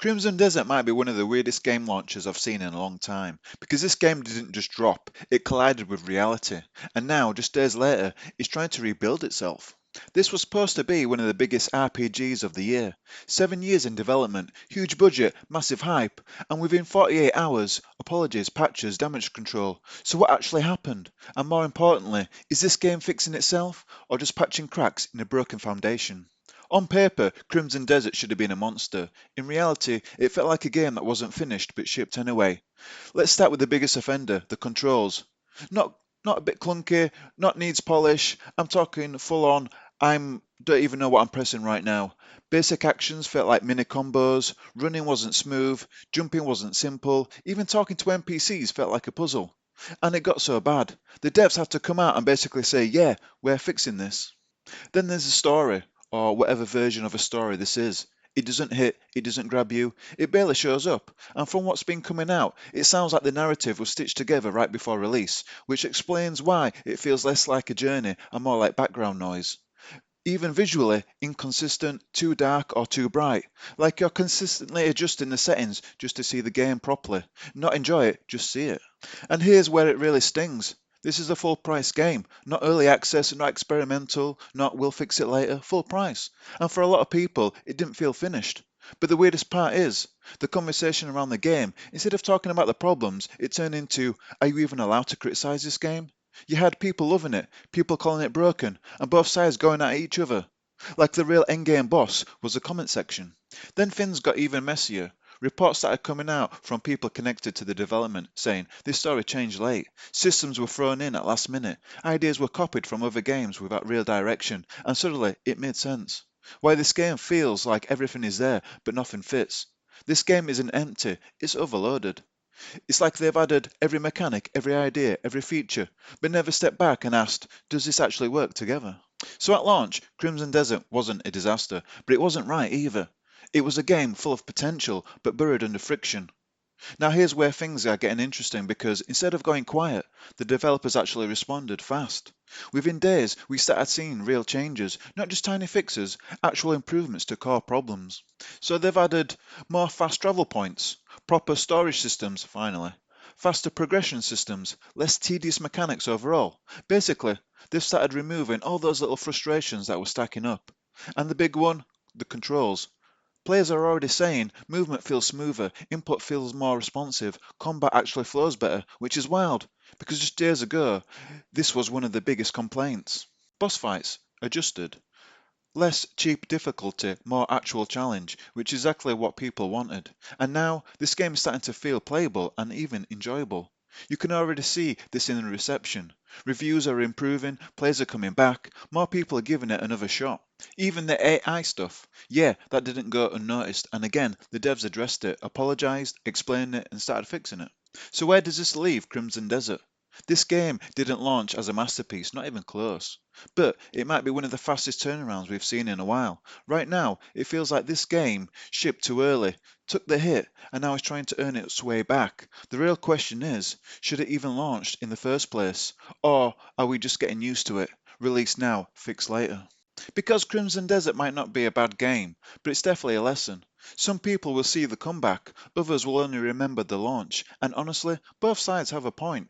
Crimson Desert might be one of the weirdest game launches I've seen in a long time, because this game didn't just drop, it collided with reality, and now, just days later, it's trying to rebuild itself. This was supposed to be one of the biggest RPGs of the year. 7 years in development, huge budget, massive hype, and within 48 hours, apologies, patches, damage control. So what actually happened? And more importantly, is this game fixing itself, or just patching cracks in a broken foundation? On paper, Crimson Desert should have been a monster. In reality, it felt like a game that wasn't finished but shipped anyway. Let's start with the biggest offender, the controls. Not not a bit clunky, not needs polish. I'm talking full on. Don't even know what I'm pressing right now. Basic actions felt like mini combos, running wasn't smooth, jumping wasn't simple, even talking to NPCs felt like a puzzle. And it got so bad. The devs had to come out and basically say, yeah, we're fixing this. Then there's the story, or whatever version of a story this is. It doesn't hit, it doesn't grab you, it barely shows up, and from what's been coming out, it sounds like the narrative was stitched together right before release, which explains why it feels less like a journey and more like background noise. Even visually, inconsistent, too dark or too bright, like you're consistently adjusting the settings just to see the game properly. Not enjoy it, just see it. And here's where it really stings. This is a full price game, not early access, not experimental, not we'll fix it later, full price. And for a lot of people, it didn't feel finished. But the weirdest part is, the conversation around the game, instead of talking about the problems, it turned into, are you even allowed to criticise this game? You had people loving it, people calling it broken, and both sides going at each other. Like the real endgame boss was the comment section. Then things got even messier. Reports started coming out from people connected to the development saying this story changed late, systems were thrown in at last minute, ideas were copied from other games without real direction, and suddenly it made sense. Why this game feels like everything is there but nothing fits. This game isn't empty, it's overloaded. It's like they've added every mechanic, every idea, every feature, but never stepped back and asked, does this actually work together? So at launch, Crimson Desert wasn't a disaster, but it wasn't right either. It was a game full of potential, but buried under friction. Now here's where things are getting interesting because instead of going quiet, the developers actually responded fast. Within days, we started seeing real changes, not just tiny fixes, actual improvements to core problems. So they've added more fast travel points, proper storage systems, finally, faster progression systems, less tedious mechanics overall. Basically, they've started removing all those little frustrations that were stacking up. And the big one, the controls. Players are already saying movement feels smoother, input feels more responsive, combat actually flows better, which is wild, because just days ago, this was one of the biggest complaints. Boss fights, adjusted. Less cheap difficulty, more actual challenge, which is exactly what people wanted. And now, this game is starting to feel playable and even enjoyable. You can already see this in the reception. Reviews are improving, players are coming back, more people are giving it another shot. Even the AI stuff, yeah, that didn't go unnoticed, and again, the devs addressed it, apologised, explained it, and started fixing it. So where does this leave Crimson Desert? This game didn't launch as a masterpiece, not even close. But it might be one of the fastest turnarounds we've seen in a while. Right now, it feels like this game shipped too early, took the hit, and now is trying to earn its way back. The real question is, should it even launched in the first place? Or are we just getting used to it? Release now, fix later. Because Crimson Desert might not be a bad game, but it's definitely a lesson. Some people will see the comeback, others will only remember the launch, and honestly, both sides have a point.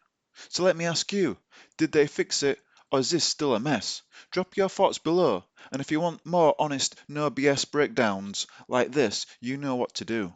So let me ask you, did they fix it, or is this still a mess? Drop your thoughts below, and if you want more honest, no BS breakdowns like this, you know what to do.